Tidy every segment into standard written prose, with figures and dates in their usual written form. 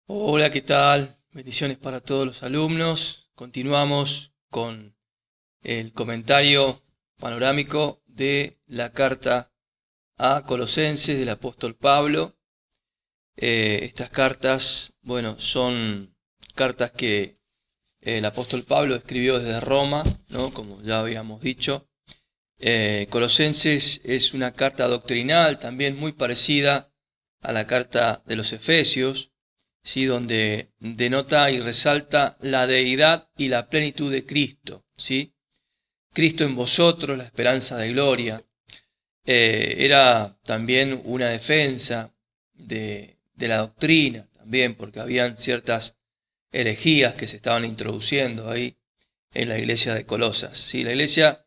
Hola, ¿qué tal? Bendiciones para todos los alumnos. Continuamos con el comentario panorámico de la carta a Colosenses del apóstol Pablo. Estas cartas, bueno, son cartas que el apóstol Pablo escribió desde Roma, ¿no? Como ya habíamos dicho. Colosenses es una carta doctrinal también muy parecida a la carta de los Efesios, ¿sí? Donde denota y resalta la deidad y la plenitud de Cristo, ¿sí? Cristo en vosotros, la esperanza de gloria. Era también una defensa de la doctrina, también porque habían ciertas herejías que se estaban introduciendo ahí en la iglesia de Colosas, ¿sí? La iglesia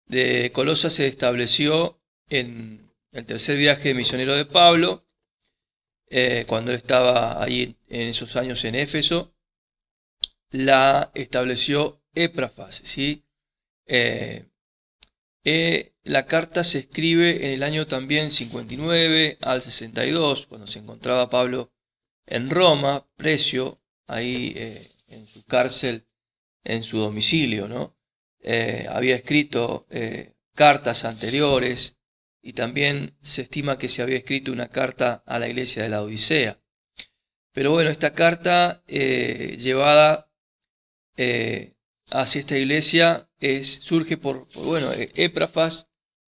de Colosas se estableció en el tercer viaje misionero de Pablo, cuando él estaba ahí en esos años en Éfeso. La estableció Epafras, ¿sí? La carta se escribe en el año también 59 al 62, cuando se encontraba Pablo en Roma, preso, ahí en su cárcel, en su domicilio, ¿no? Había escrito cartas anteriores y también se estima que se había escrito una carta a la iglesia de la Odisea. Pero bueno, esta carta llevada hacia esta iglesia surge por Epafras,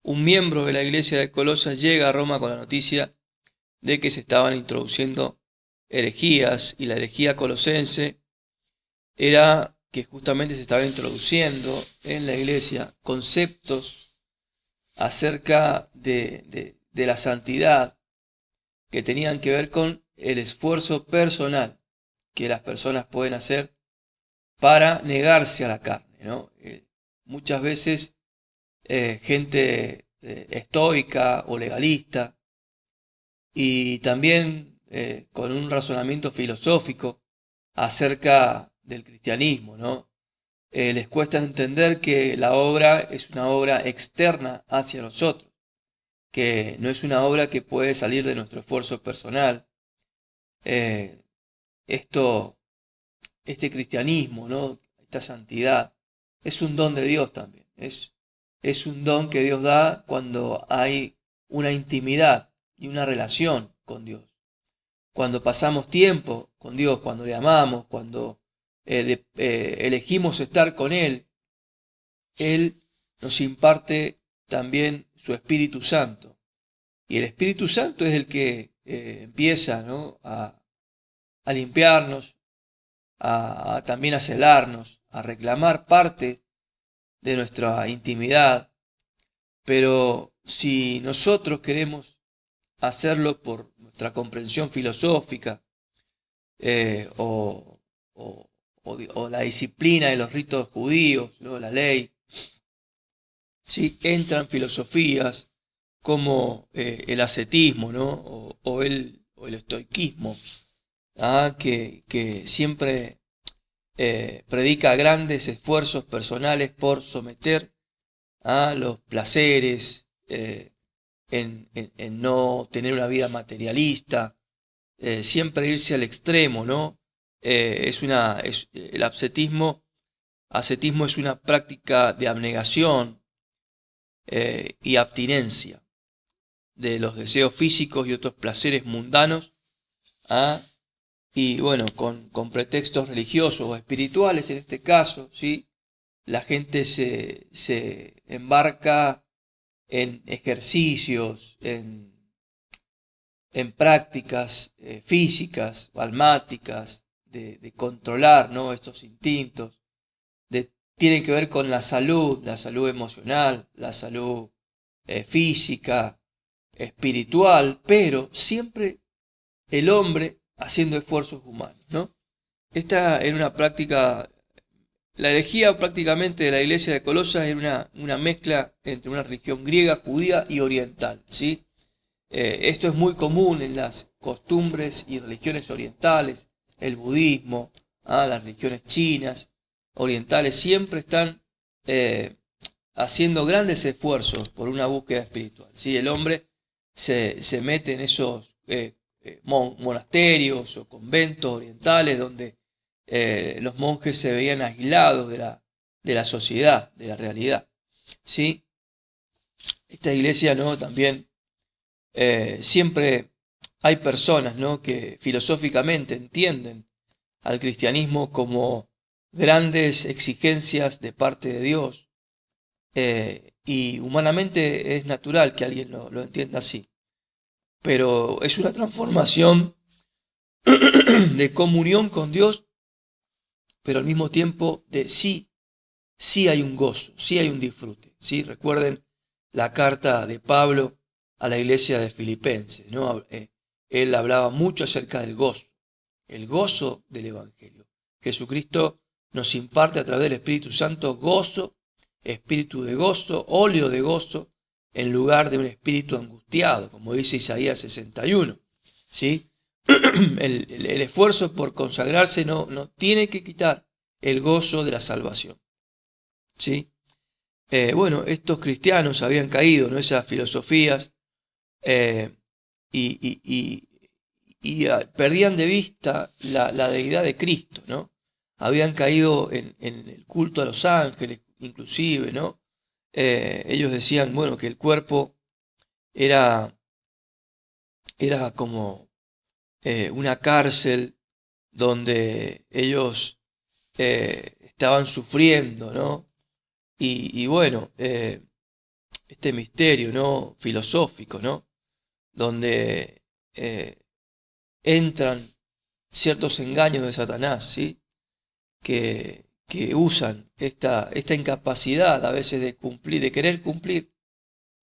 un miembro de la iglesia de Colosas, llega a Roma con la noticia de que se estaban introduciendo herejías, y la herejía colosense era que justamente se estaba introduciendo en la iglesia conceptos acerca de la santidad que tenían que ver con el esfuerzo personal que las personas pueden hacer para negarse a la carne, ¿no? Muchas veces gente estoica o legalista, y también con un razonamiento filosófico acerca del cristianismo, ¿no? Les cuesta entender que la obra es una obra externa hacia nosotros, que no es una obra que puede salir de nuestro esfuerzo personal. Eh, este cristianismo, ¿no? Esta santidad, es un don de Dios también. Es un don que Dios da cuando hay una intimidad y una relación con Dios. Cuando pasamos tiempo con Dios, cuando le amamos, cuando elegimos estar con Él, Él nos imparte también su Espíritu Santo. Y el Espíritu Santo es el que empieza, ¿no? a limpiarnos, también a celarnos, a reclamar parte de nuestra intimidad. Pero si nosotros queremos hacerlo por nuestra comprensión filosófica, o la disciplina de los ritos judíos, ¿no? La ley, ¿sí? Entran filosofías como el ascetismo, ¿no? o el estoicismo, que siempre predica grandes esfuerzos personales por someter a los placeres, en no tener una vida materialista, siempre irse al extremo, ¿no? El ascetismo es una práctica de abnegación y abstinencia de los deseos físicos y otros placeres mundanos, ¿ah? Y bueno, con pretextos religiosos o espirituales en este caso, ¿sí? La gente se embarca en ejercicios, en prácticas físicas, almáticas, de controlar, ¿no? Estos instintos, tienen que ver con la salud emocional, la salud física, espiritual, pero siempre el hombre haciendo esfuerzos humanos, ¿no? Esta era una práctica. La herejía prácticamente de la iglesia de Colosas era una mezcla entre una religión griega, judía y oriental, ¿sí? Esto es muy común en las costumbres y religiones orientales. El budismo, las religiones chinas, orientales, siempre están haciendo grandes esfuerzos por una búsqueda espiritual, ¿sí? El hombre se mete en esos monasterios o conventos orientales donde los monjes se veían aislados de la sociedad, de la realidad. ¿Sí? Esta iglesia, ¿no? También siempre hay personas, ¿no?, que filosóficamente entienden al cristianismo como grandes exigencias de parte de Dios, y humanamente es natural que alguien lo entienda así, pero es una transformación de comunión con Dios, pero al mismo tiempo de sí hay un gozo, sí hay un disfrute. ¿Sí? Recuerden la carta de Pablo a la iglesia de Filipenses, ¿no? Él hablaba mucho acerca del gozo, el gozo del Evangelio. Jesucristo nos imparte a través del Espíritu Santo gozo, espíritu de gozo, óleo de gozo, en lugar de un espíritu angustiado, como dice Isaías 61. ¿Sí? El esfuerzo por consagrarse no tiene que quitar el gozo de la salvación. ¿Sí? Bueno, estos cristianos habían caído, ¿no?, esas filosofías, y perdían de vista la deidad de Cristo, ¿no? Habían caído en el culto a los ángeles, inclusive, ¿no? Ellos decían, bueno, que el cuerpo era como una cárcel donde ellos estaban sufriendo, ¿no? Y bueno, este misterio, ¿no?, filosófico, ¿no?, donde entran ciertos engaños de Satanás, ¿sí?, que usan esta incapacidad a veces de cumplir, de querer cumplir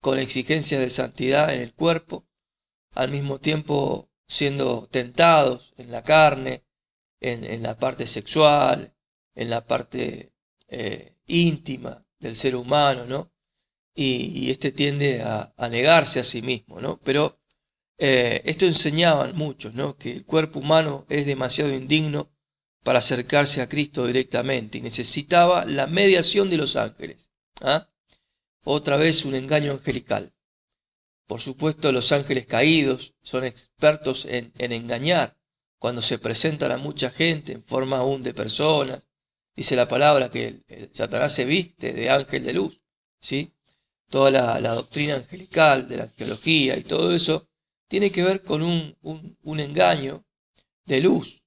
con exigencias de santidad en el cuerpo, al mismo tiempo siendo tentados en la carne, en la parte sexual, en la parte íntima del ser humano, ¿no? Y este tiende a negarse a sí mismo, ¿no? Pero esto enseñaban muchos, ¿no?, que el cuerpo humano es demasiado indigno para acercarse a Cristo directamente y necesitaba la mediación de los ángeles. ¿Ah? Otra vez un engaño angelical. Por supuesto, los ángeles caídos son expertos en engañar cuando se presentan a mucha gente en forma aún de personas. Dice la palabra que el Satanás se viste de ángel de luz, ¿sí? Toda la doctrina angelical de la angelología y todo eso tiene que ver con un engaño de luz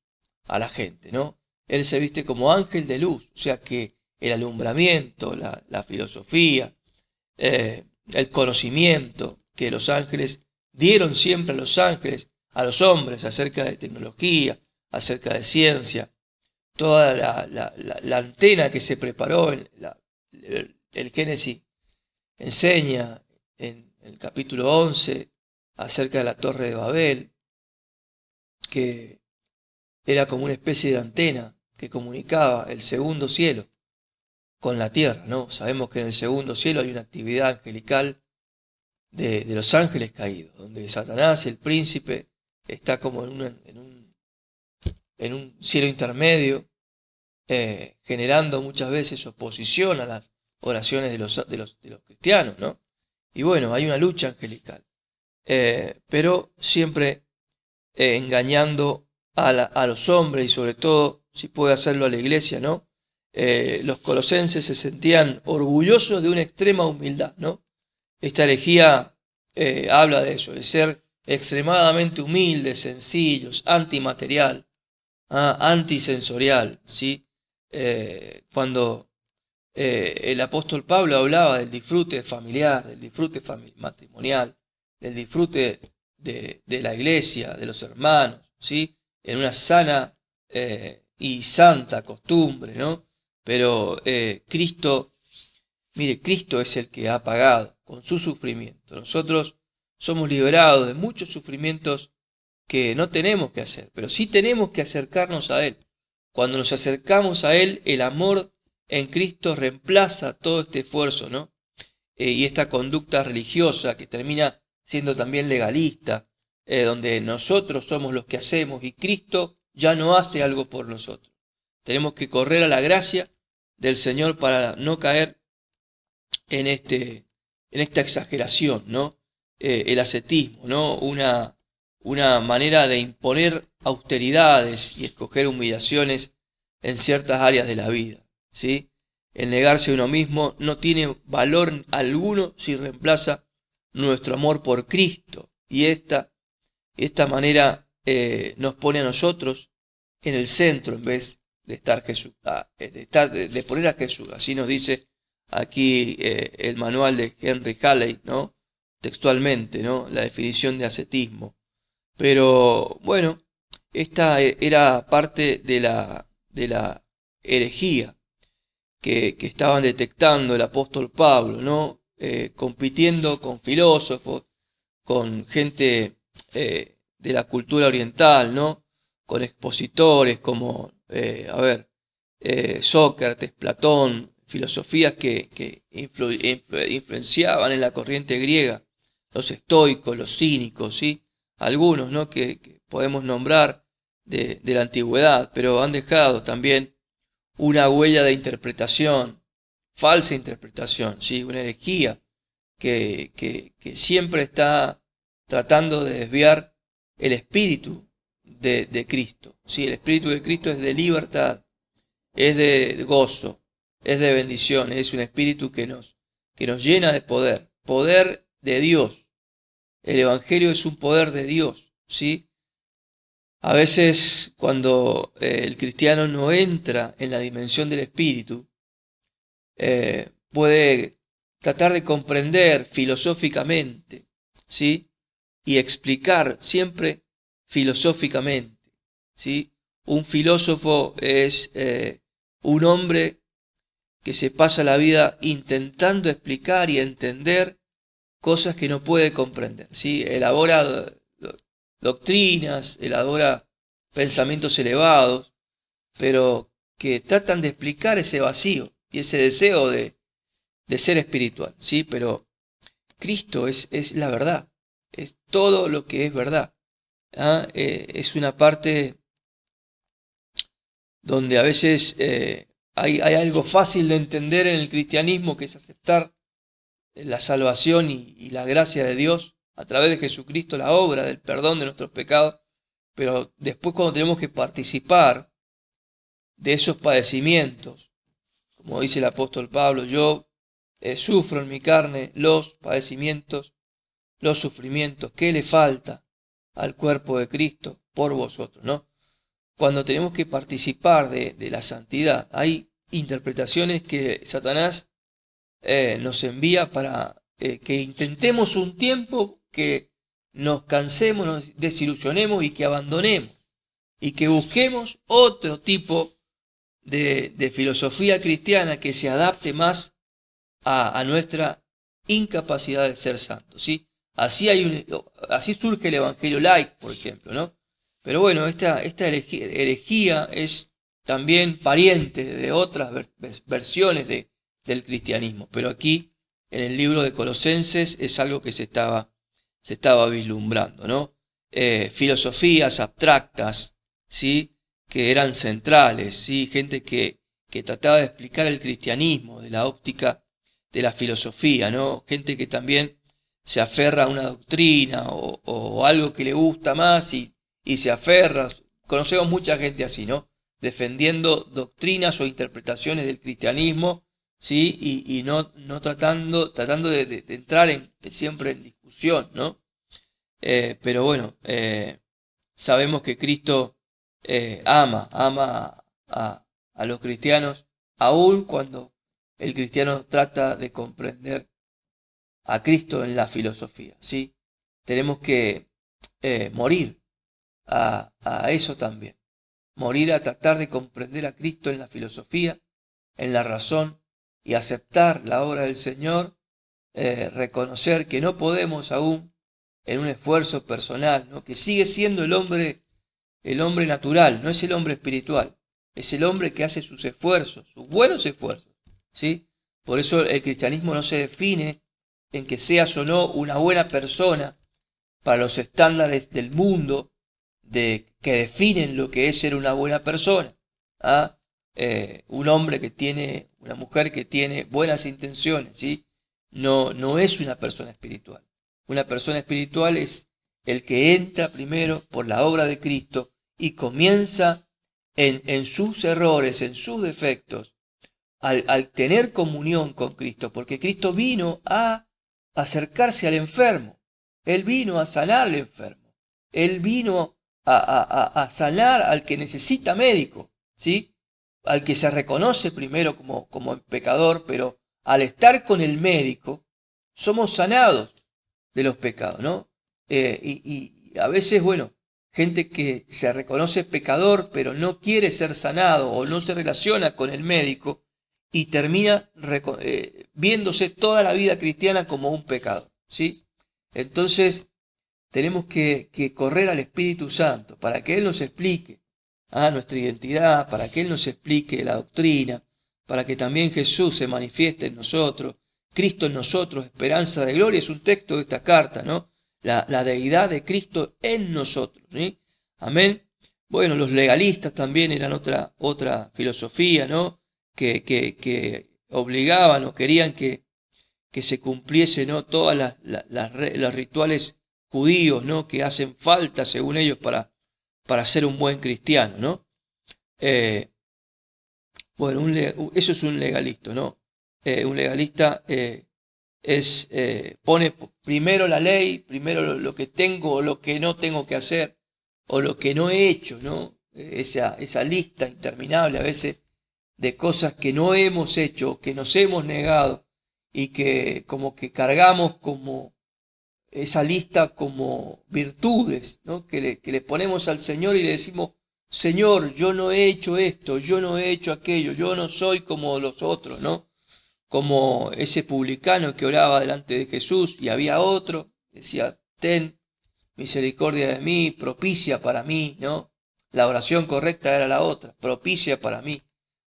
a la gente, ¿no? Él se viste como ángel de luz, o sea que el alumbramiento, la filosofía, el conocimiento que los ángeles dieron siempre a los hombres acerca de tecnología, acerca de ciencia, toda la antena que se preparó en el Génesis enseña en el capítulo 11 acerca de la Torre de Babel, que era como una especie de antena que comunicaba el segundo cielo con la tierra, ¿no? Sabemos que en el segundo cielo hay una actividad angelical de los ángeles caídos, donde Satanás, el príncipe, está como en un cielo intermedio, generando muchas veces oposición a las oraciones de los cristianos, ¿no? Y bueno, hay una lucha angelical, pero siempre engañando a los hombres y sobre todo, si puede hacerlo a la iglesia, ¿no? Los colosenses se sentían orgullosos de una extrema humildad, ¿no? Esta herejía habla de eso, de ser extremadamente humildes, sencillos, antimaterial, antisensorial, ¿sí? Cuando el apóstol Pablo hablaba del disfrute familiar, del disfrute matrimonial, del disfrute de la iglesia, de los hermanos, ¿sí?, en una sana y santa costumbre, ¿no? Pero Cristo es el que ha pagado con su sufrimiento. Nosotros somos liberados de muchos sufrimientos que no tenemos que hacer, pero sí tenemos que acercarnos a Él. Cuando nos acercamos a Él, el amor en Cristo reemplaza todo este esfuerzo, ¿no? Y esta conducta religiosa que termina siendo también legalista, donde nosotros somos los que hacemos y Cristo ya no hace algo por nosotros. Tenemos que correr a la gracia del Señor para no caer en esta exageración, ¿no? El ascetismo, ¿no? una manera de imponer austeridades y escoger humillaciones en ciertas áreas de la vida, ¿sí? El negarse a uno mismo no tiene valor alguno si reemplaza nuestro amor por Cristo. Y esta manera nos pone a nosotros en el centro en vez de estar Jesús, de poner a Jesús. Así nos dice aquí el manual de Henry Halley, ¿no? Textualmente, ¿no? La definición de ascetismo. Pero bueno, esta era parte de la herejía que estaban detectando el apóstol Pablo, ¿no? Compitiendo con filósofos, con gente de la cultura oriental, ¿no? Con expositores como, Sócrates, Platón, filosofías que influenciaban en la corriente griega, los estoicos, los cínicos, ¿sí? Algunos, ¿no? que podemos nombrar de la antigüedad, pero han dejado también una huella de interpretación, falsa interpretación, ¿sí? Una herejía que siempre está tratando de desviar el espíritu de Cristo, ¿sí? El espíritu de Cristo es de libertad, es de gozo, es de bendición, es un espíritu que nos llena de poder de Dios. El Evangelio es un poder de Dios, ¿sí? A veces cuando el cristiano no entra en la dimensión del espíritu, puede tratar de comprender filosóficamente, ¿sí? Y explicar siempre filosóficamente, ¿sí? Un filósofo es un hombre que se pasa la vida intentando explicar y entender cosas que no puede comprender, ¿sí? Elabora doctrinas, elabora pensamientos elevados, pero que tratan de explicar ese vacío y ese deseo de ser espiritual, ¿sí? Pero Cristo es la verdad, es todo lo que es verdad. ¿Ah? Es una parte donde a veces hay algo fácil de entender en el cristianismo, que es aceptar la salvación y la gracia de Dios a través de Jesucristo, la obra del perdón de nuestros pecados, pero después cuando tenemos que participar de esos padecimientos, como dice el apóstol Pablo, yo sufro en mi carne los padecimientos, los sufrimientos, ¿qué le falta al cuerpo de Cristo por vosotros? ¿No? Cuando tenemos que participar de la santidad, hay interpretaciones que Satanás nos envía para que intentemos un tiempo, que nos cansemos, nos desilusionemos y que abandonemos y que busquemos otro tipo de filosofía cristiana que se adapte más a nuestra incapacidad de ser santos, ¿sí? Así surge el Evangelio Light, por ejemplo, ¿no? Pero bueno, esta herejía es también pariente de otras versiones del cristianismo, pero aquí en el libro de Colosenses es algo que se estaba vislumbrando, ¿no? Filosofías abstractas, ¿sí? Que eran centrales, ¿sí? Gente que trataba de explicar el cristianismo de la óptica de la filosofía, ¿no? Gente que también se aferra a una doctrina o algo que le gusta más y se aferra. Conocemos mucha gente así, ¿no? Defendiendo doctrinas o interpretaciones del cristianismo, ¿sí? Y no tratando de entrar siempre en discusión, ¿no? Pero bueno, sabemos que Cristo ama a los cristianos, aun cuando el cristiano trata de comprender a Cristo en la filosofía, ¿sí? Tenemos que morir a eso también. Morir a tratar de comprender a Cristo en la filosofía, en la razón, y aceptar la obra del Señor, reconocer que no podemos aún en un esfuerzo personal, ¿no? Que sigue siendo el hombre natural, no es el hombre espiritual, es el hombre que hace sus esfuerzos, sus buenos esfuerzos, ¿sí? Por eso el cristianismo no se define en que seas o no una buena persona para los estándares del mundo que definen lo que es ser una buena persona. ¿Ah? Un hombre que tiene, una mujer que tiene buenas intenciones, ¿sí? No es una persona espiritual. Una persona espiritual es el que entra primero por la obra de Cristo y comienza en sus errores, en sus defectos, al tener comunión con Cristo, porque Cristo vino a acercarse al enfermo, Él vino a sanar al enfermo, Él vino a sanar al que necesita médico, ¿sí? Al que se reconoce primero como pecador, pero al estar con el médico, somos sanados de los pecados, ¿no? Y a veces, bueno, gente que se reconoce pecador, pero no quiere ser sanado o no se relaciona con el médico y termina viéndose toda la vida cristiana como un pecado, ¿sí? Entonces, tenemos que correr al Espíritu Santo para que Él nos explique nuestra identidad, para que Él nos explique la doctrina, para que también Jesús se manifieste en nosotros, Cristo en nosotros, esperanza de gloria, es un texto de esta carta, ¿no? La deidad de Cristo en nosotros, ¿sí? Amén. Bueno, los legalistas también eran otra filosofía, ¿no? Que obligaban o querían que se cumpliese, ¿no? Todas los rituales judíos, ¿no? Que hacen falta, según ellos, para ser un buen cristiano, ¿no? Bueno, eso es un legalista, ¿no? Un legalista pone primero la ley, primero lo que tengo o lo que no tengo que hacer, o lo que no he hecho, ¿no? Esa lista interminable a veces de cosas que no hemos hecho, que nos hemos negado, y que como que cargamos como esa lista como virtudes, ¿no? Que le ponemos al Señor y le decimos, Señor, yo no he hecho esto, yo no he hecho aquello, yo no soy como los otros, ¿no? Como ese publicano que oraba delante de Jesús y había otro, decía, ten misericordia de mí, propicia para mí, ¿no? La oración correcta era la otra, propicia para mí.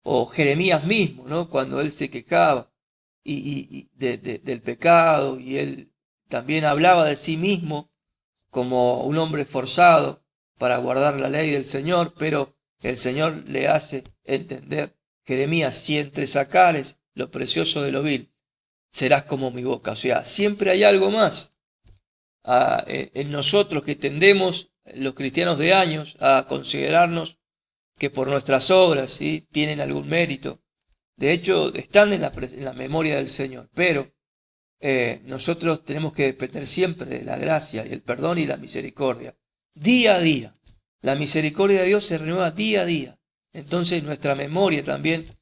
O Jeremías mismo, ¿no? Cuando él se quejaba del pecado y él también hablaba de sí mismo como un hombre forzado para guardar la ley del Señor, pero el Señor le hace entender, Jeremías, si entresacares lo precioso de lo vil, serás como mi boca. O sea, siempre hay algo más en nosotros que tendemos, los cristianos de años, a considerarnos que por nuestras obras, ¿sí?, tienen algún mérito. De hecho, están en la memoria del Señor, pero nosotros tenemos que depender siempre de la gracia y el perdón y la misericordia. Día a día. La misericordia de Dios se renueva día a día. Entonces nuestra memoria también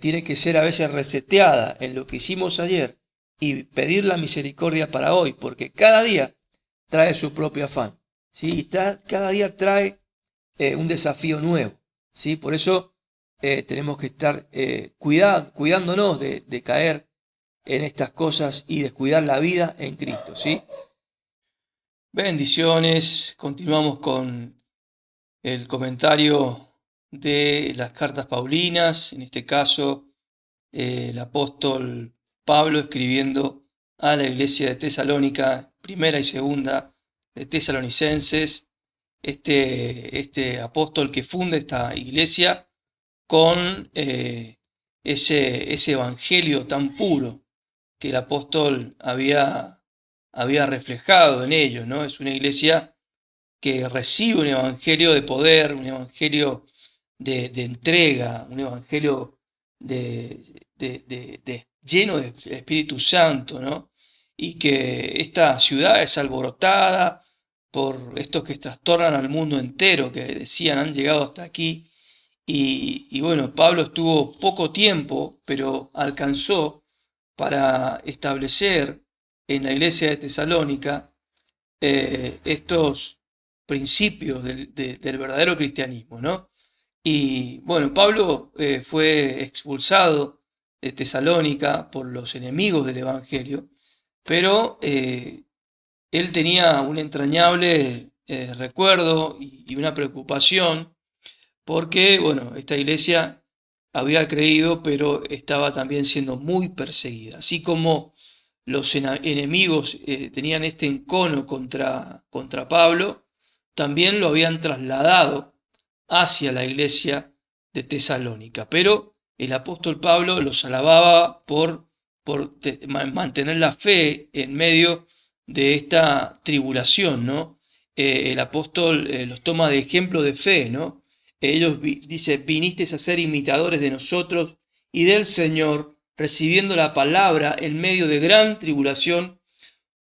tiene que ser a veces reseteada en lo que hicimos ayer y pedir la misericordia para hoy, porque cada día trae su propio afán, ¿sí? Y cada día trae un desafío nuevo, ¿sí? Por eso tenemos que estar cuidándonos de caer en estas cosas y descuidar la vida en Cristo, ¿sí? Bendiciones. Continuamos con el comentario de las cartas paulinas, en este caso el apóstol Pablo escribiendo a la iglesia de Tesalónica, primera y segunda de Tesalonicenses, este apóstol que funda esta iglesia con ese evangelio tan puro que el apóstol había reflejado en ellos, ¿no? Es una iglesia que recibe un evangelio de poder, un evangelio de entrega, un evangelio lleno de Espíritu Santo, ¿no? Y que esta ciudad es alborotada por estos que trastornan al mundo entero, que decían han llegado hasta aquí. Y bueno, Pablo estuvo poco tiempo, pero alcanzó para establecer en la iglesia de Tesalónica estos principios del verdadero cristianismo, ¿no? Y bueno, Pablo fue expulsado de Tesalónica por los enemigos del Evangelio, pero él tenía un entrañable recuerdo y una preocupación porque, bueno, esta iglesia había creído, pero estaba también siendo muy perseguida. Así como los enemigos tenían este encono contra Pablo, también lo habían trasladado hacia la iglesia de Tesalónica. Pero el apóstol Pablo los alababa por mantener la fe en medio de esta tribulación, ¿no? El apóstol los toma de ejemplo de fe, ¿no? Dice, vinisteis a ser imitadores de nosotros y del Señor, recibiendo la palabra en medio de gran tribulación,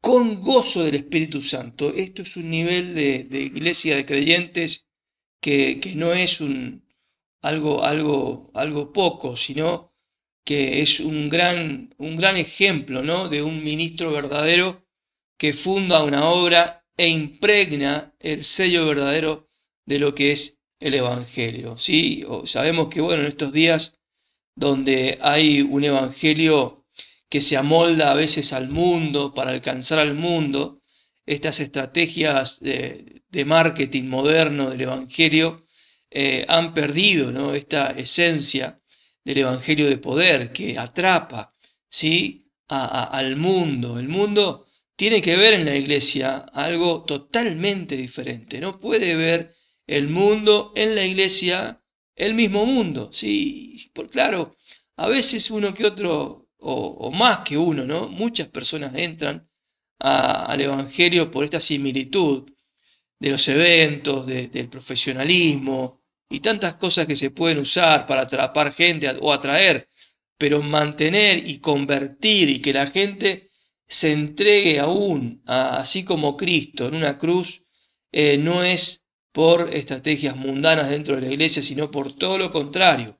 con gozo del Espíritu Santo. Esto es un nivel de iglesia de creyentes que no es algo poco, sino que es un gran ejemplo, ¿no? De un ministro verdadero que funda una obra e impregna el sello verdadero de lo que es el Evangelio. ¿Sí? Sabemos que, bueno, en estos días donde hay un Evangelio que se amolda a veces al mundo para alcanzar al mundo, estas estrategias de marketing moderno del Evangelio han perdido, ¿no? Esta esencia del Evangelio de poder que atrapa, ¿sí? Al mundo. El mundo tiene que ver en la iglesia algo totalmente diferente. No puede ver el mundo en la iglesia el mismo mundo. ¿Sí? Claro, a veces uno que otro, o más que uno, ¿no? Muchas personas entran al Evangelio por esta similitud de los eventos, del profesionalismo y tantas cosas que se pueden usar para atrapar gente o atraer, pero mantener y convertir y que la gente se entregue aún, así como Cristo en una cruz, no es por estrategias mundanas dentro de la iglesia, sino por todo lo contrario.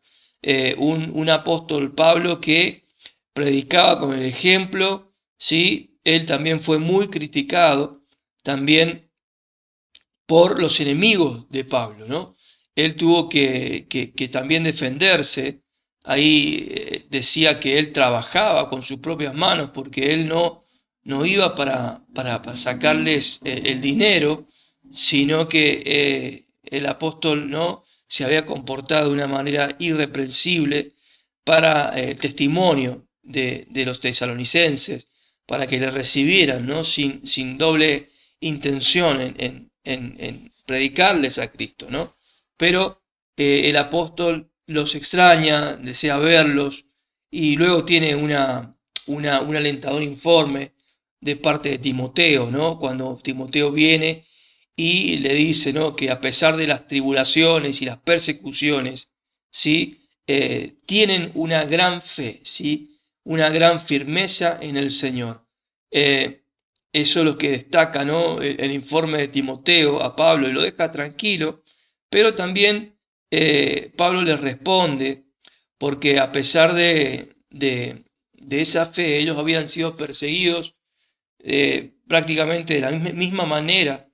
Un apóstol Pablo que predicaba con el ejemplo, ¿sí? Él también fue muy criticado, también por los enemigos de Pablo, ¿no? Él tuvo que también defenderse. Ahí decía que él trabajaba con sus propias manos porque él no iba para sacarles el dinero, sino que el apóstol no se había comportado de una manera irreprensible para el testimonio de los tesalonicenses, para que le recibieran, ¿no? sin doble intención en predicarles a Cristo, ¿no? Pero el apóstol los extraña, desea verlos, y luego tiene un alentador informe de parte de Timoteo, ¿no? Cuando Timoteo viene y le dice, ¿no? Que a pesar de las tribulaciones y las persecuciones, ¿sí? Tienen una gran fe, ¿sí? Una gran firmeza en el Señor. Eso es lo que destaca, ¿no? El informe de Timoteo a Pablo y lo deja tranquilo, pero también Pablo le responde, porque a pesar de esa fe, ellos habían sido perseguidos prácticamente de la misma manera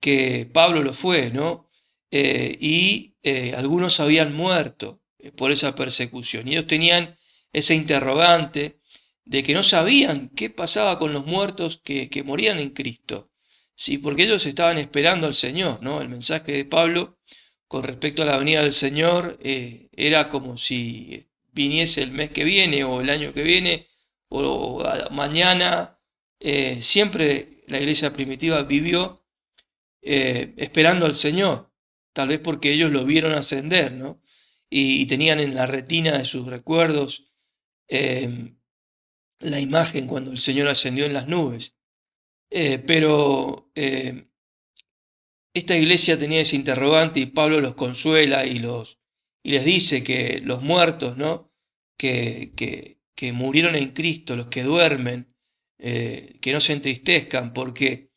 que Pablo lo fue, ¿no? Y algunos habían muerto por esa persecución. Y ellos tenían ese interrogante de que no sabían qué pasaba con los muertos que morían en Cristo. Sí, porque ellos estaban esperando al Señor, ¿no? El mensaje de Pablo con respecto a la venida del Señor era como si viniese el mes que viene o el año que viene o mañana. Siempre la iglesia primitiva vivió esperando al Señor, tal vez porque ellos lo vieron ascender, ¿no? Y tenían en la retina de sus recuerdos la imagen cuando el Señor ascendió en las nubes. Pero esta iglesia tenía ese interrogante y Pablo los consuela y les dice que los muertos, ¿no? Que murieron en Cristo, los que duermen, que no se entristezcan, porque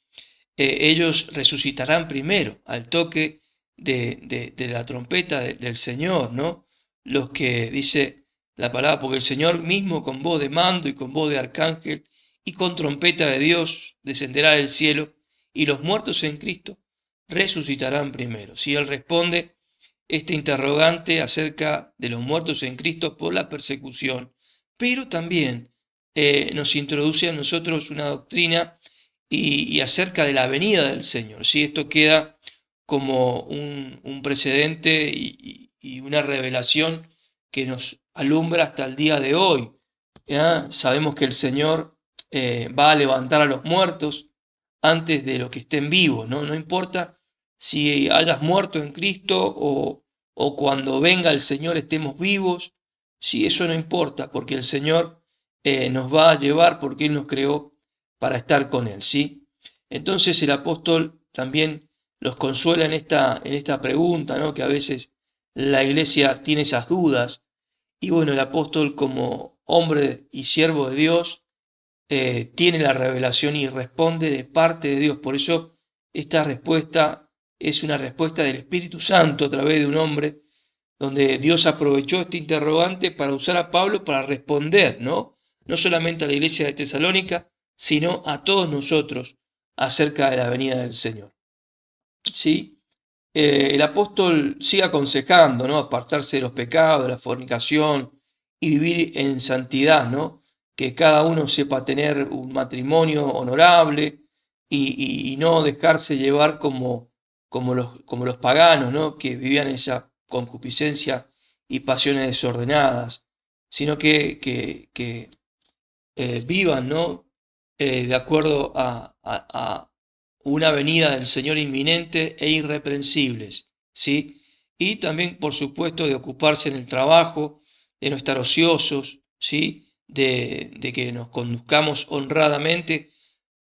ellos resucitarán primero al toque de la trompeta del Señor, ¿no? Los que dice la palabra, porque el Señor mismo con voz de mando y con voz de arcángel y con trompeta de Dios descenderá del cielo y los muertos en Cristo resucitarán primero. Si él responde este interrogante acerca de los muertos en Cristo por la persecución, pero también nos introduce a nosotros una doctrina y acerca de la venida del Señor. ¿Sí? Esto queda como un precedente y una revelación que nos alumbra hasta el día de hoy. ¿Ya? Sabemos que el Señor va a levantar a los muertos antes de los que estén vivos, ¿no? No importa si hayas muerto en Cristo o cuando venga el Señor estemos vivos, sí, eso no importa, porque el Señor nos va a llevar porque Él nos creó para estar con Él, ¿sí? Entonces el apóstol también los consuela en esta pregunta, ¿no? Que a veces la iglesia tiene esas dudas. Y bueno, el apóstol como hombre y siervo de Dios tiene la revelación y responde de parte de Dios. Por eso esta respuesta es una respuesta del Espíritu Santo a través de un hombre, donde Dios aprovechó este interrogante para usar a Pablo para responder, ¿no? No solamente a la iglesia de Tesalónica, sino a todos nosotros acerca de la venida del Señor. ¿Sí? El apóstol sigue aconsejando, ¿no? Apartarse de los pecados, de la fornicación y vivir en santidad, ¿no? Que cada uno sepa tener un matrimonio honorable y no dejarse llevar como los paganos, ¿no? Que vivían en esa concupiscencia y pasiones desordenadas, sino que vivan, ¿no? De acuerdo a una venida del Señor inminente e irreprensibles, ¿sí? Y también, por supuesto, de ocuparse en el trabajo, de no estar ociosos, ¿sí? De que nos conduzcamos honradamente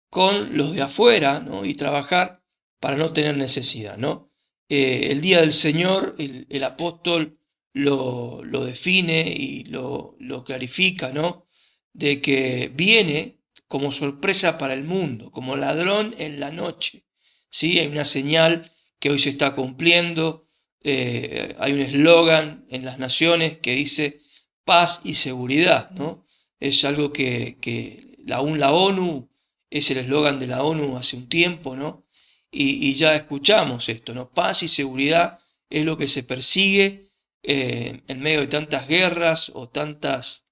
con los de afuera, ¿no? Y trabajar para no tener necesidad, ¿no? El día del Señor, el apóstol lo define y lo clarifica, ¿no? De que viene como sorpresa para el mundo, como ladrón en la noche, ¿sí? Hay una señal que hoy se está cumpliendo, hay un eslogan en las naciones que dice paz y seguridad, ¿no? Es algo que aún la ONU es el eslogan de la ONU hace un tiempo, ¿no? Y ya escuchamos esto, ¿no? Paz y seguridad es lo que se persigue en medio de tantas guerras o tantas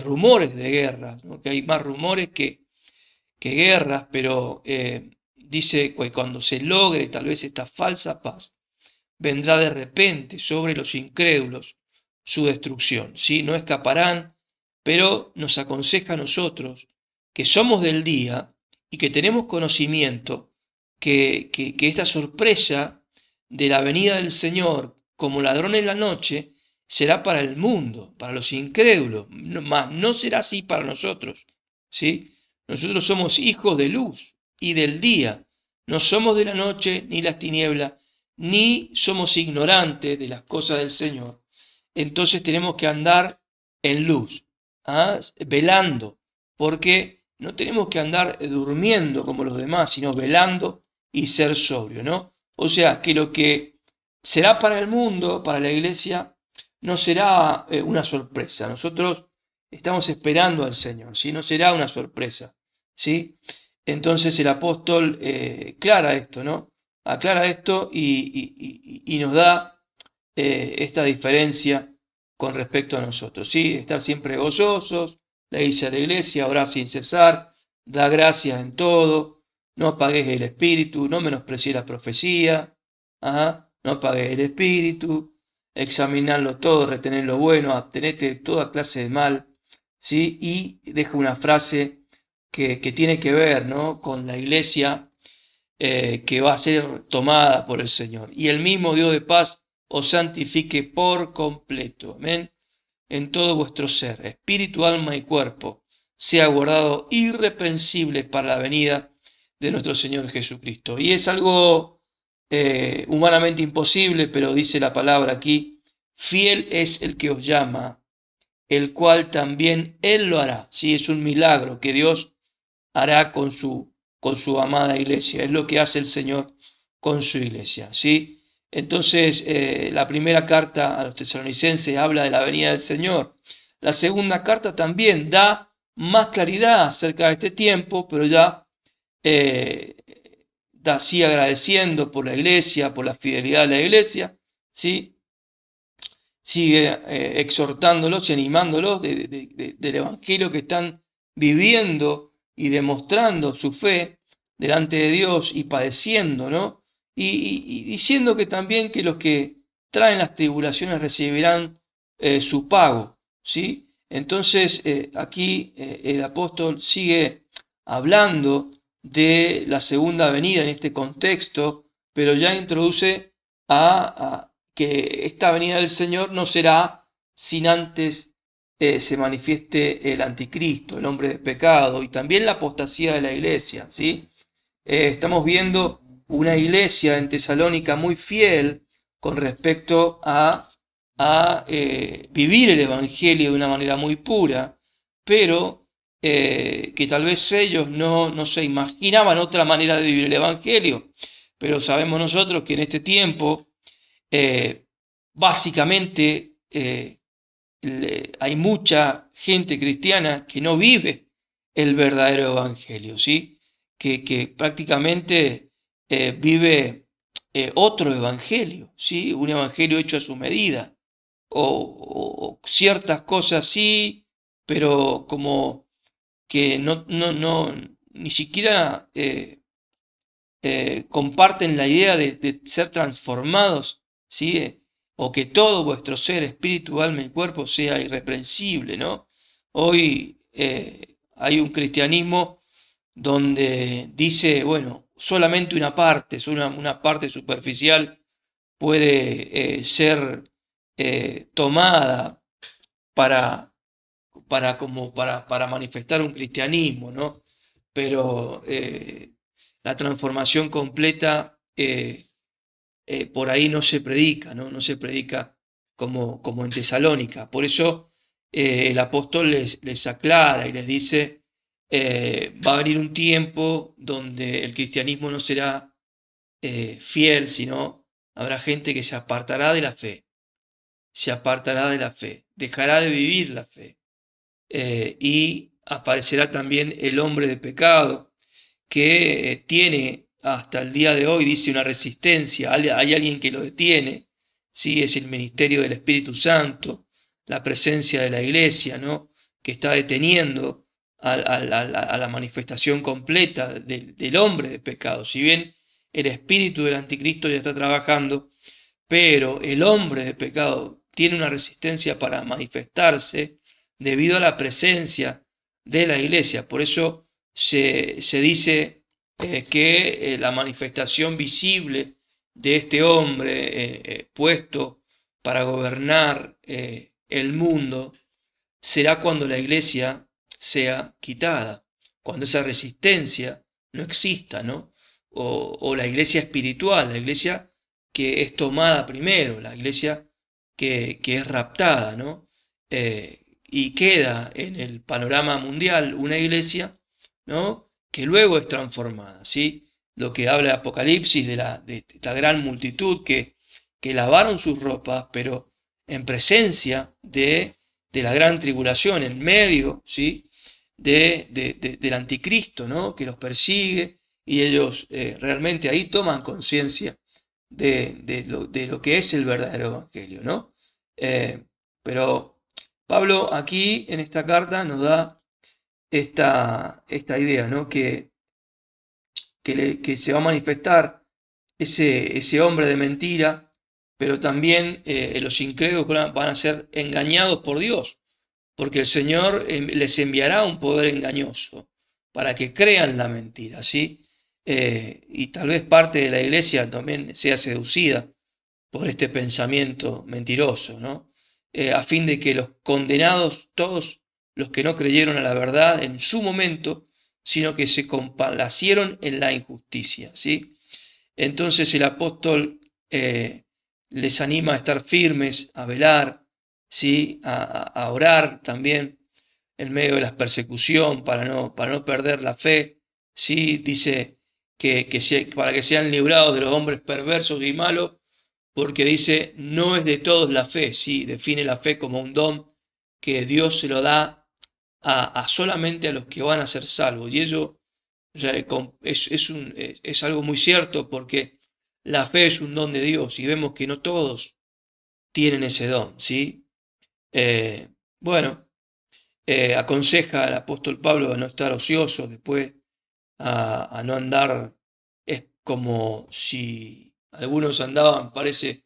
rumores de guerras, ¿no? Que hay más rumores que guerras, pero dice que cuando se logre tal vez esta falsa paz, vendrá de repente sobre los incrédulos su destrucción, ¿sí? No escaparán, pero nos aconseja a nosotros que somos del día y que tenemos conocimiento que esta sorpresa de la venida del Señor como ladrón en la noche será para el mundo, para los incrédulos, mas no será así para nosotros, ¿sí? Nosotros somos hijos de luz y del día, no somos de la noche ni las tinieblas, ni somos ignorantes de las cosas del Señor. Entonces tenemos que andar en luz, ¿ah? Velando, porque no tenemos que andar durmiendo como los demás, sino velando y ser sobrio, ¿no? O sea, que lo que será para el mundo, para la iglesia, no será una sorpresa. Nosotros estamos esperando al Señor, ¿sí? No será una sorpresa, ¿sí? Entonces el apóstol aclara esto, ¿no? Aclara esto y nos da esta diferencia con respecto a nosotros, ¿sí? Estar siempre gozosos, le dice a la iglesia, orar sin cesar, da gracias en todo, no apagues el espíritu, no menosprecies la profecía, no apagues el espíritu, examinarlo todo, retener lo bueno, abstenete de toda clase de mal, ¿sí? Y deja una frase que tiene que ver, ¿no? Con la iglesia que va a ser tomada por el Señor. Y el mismo Dios de paz os santifique por completo. Amén. En todo vuestro ser, espíritu, alma y cuerpo, sea guardado irreprensible para la venida de nuestro Señor Jesucristo. Y es algo humanamente imposible, pero dice la palabra aquí, fiel es el que os llama, el cual también Él lo hará. Sí, es un milagro que Dios hará con su amada iglesia. Es lo que hace el Señor con su iglesia, ¿sí? Entonces, la primera carta a los tesalonicenses habla de la venida del Señor. La segunda carta también da más claridad acerca de este tiempo, pero ya sigue agradeciendo por la iglesia, por la fidelidad de la iglesia, ¿sí? Sigue exhortándolos y animándolos del evangelio que están viviendo y demostrando su fe delante de Dios y padeciendo, ¿no? Y diciendo que también que los que traen las tribulaciones recibirán su pago, ¿sí? Entonces aquí el apóstol sigue hablando de la segunda venida en este contexto, pero ya introduce a que esta venida del Señor no será sin antes se manifieste el anticristo, el hombre de pecado, y también la apostasía de la iglesia, ¿sí? Estamos viendo una iglesia en Tesalónica muy fiel con respecto a vivir el evangelio de una manera muy pura, pero que tal vez ellos no se imaginaban otra manera de vivir el evangelio. Pero sabemos nosotros que en este tiempo, básicamente, hay mucha gente cristiana que no vive el verdadero evangelio, ¿sí? Que prácticamente vive otro evangelio, ¿sí? Un evangelio hecho a su medida, o ciertas cosas sí, pero como que ni siquiera comparten la idea de ser transformados, ¿sí? O que todo vuestro ser, espíritu, alma y cuerpo sea irreprensible, ¿no? Hoy hay un cristianismo donde dice, bueno, solamente una parte, una parte superficial puede ser tomada para, para manifestar un cristianismo, ¿no? Pero la transformación completa por ahí no se predica, ¿no? No se predica como en Tesalónica. Por eso el apóstol les aclara y les dice, va a venir un tiempo donde el cristianismo no será fiel, sino habrá gente que se apartará de la fe, se apartará de la fe, dejará de vivir la fe. Y aparecerá también el hombre de pecado, que tiene hasta el día de hoy, dice, una resistencia, hay alguien que lo detiene, ¿sí? Es el ministerio del Espíritu Santo, la presencia de la iglesia, ¿no? Que está deteniendo a la manifestación completa del hombre de pecado. Si bien el espíritu del anticristo ya está trabajando, pero el hombre de pecado tiene una resistencia para manifestarse debido a la presencia de la iglesia. Por eso se dice que la manifestación visible de este hombre puesto para gobernar el mundo será cuando la iglesia sea quitada, cuando esa resistencia no exista, ¿no? O la iglesia espiritual, la iglesia que es tomada primero, la iglesia que es raptada, ¿no? Y queda en el panorama mundial una iglesia, ¿no? Que luego es transformada, ¿sí? Lo que habla Apocalipsis de esta gran multitud que lavaron sus ropas, pero en presencia de la gran tribulación, en medio, ¿sí? Del anticristo, ¿no? Que los persigue y ellos realmente ahí toman conciencia de lo que es el verdadero evangelio, ¿no? Pero Pablo aquí en esta carta nos da esta idea, ¿no? Que se va a manifestar ese hombre de mentira, pero también los incrédulos van a ser engañados por Dios, porque el Señor les enviará un poder engañoso para que crean la mentira, ¿sí? Y tal vez parte de la iglesia también sea seducida por este pensamiento mentiroso, ¿no? A fin de que los condenados, todos los que no creyeron a la verdad en su momento, sino que se complacieron en la injusticia, ¿sí? Entonces el apóstol les anima a estar firmes, a velar, ¿sí? A orar también en medio de la persecución para no perder la fe, ¿sí? Dice para que sean librados de los hombres perversos y malos, porque dice, no es de todos la fe, ¿sí? Define la fe como un don que Dios se lo da a solamente a los que van a ser salvos. Y ello es algo muy cierto, porque la fe es un don de Dios y vemos que no todos tienen ese don, ¿sí? Eh, bueno, aconseja al apóstol Pablo a no estar ocioso después, a no andar, es como si algunos andaban, parece,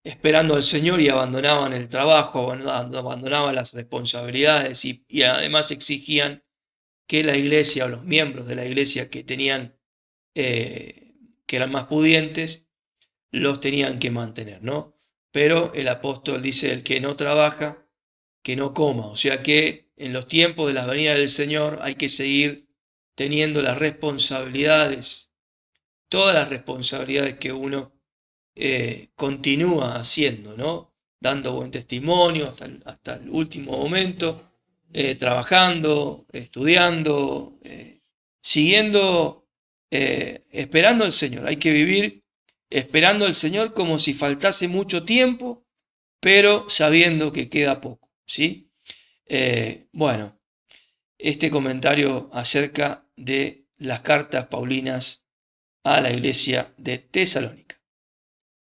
esperando al Señor y abandonaban el trabajo, abandonaban las responsabilidades y además exigían que la iglesia o los miembros de la iglesia que tenían, que eran más pudientes, los tenían que mantener, ¿no? Pero el apóstol dice, el que no trabaja, que no coma. O sea que en los tiempos de la venida del Señor hay que seguir teniendo las responsabilidades, todas las responsabilidades que uno continúa haciendo, ¿no? Dando buen testimonio hasta el último momento, trabajando, estudiando, siguiendo, esperando al Señor. Hay que vivir esperando al Señor como si faltase mucho tiempo, pero sabiendo que queda poco, ¿sí? Bueno, este comentario acerca de las cartas paulinas a la iglesia de Tesalónica.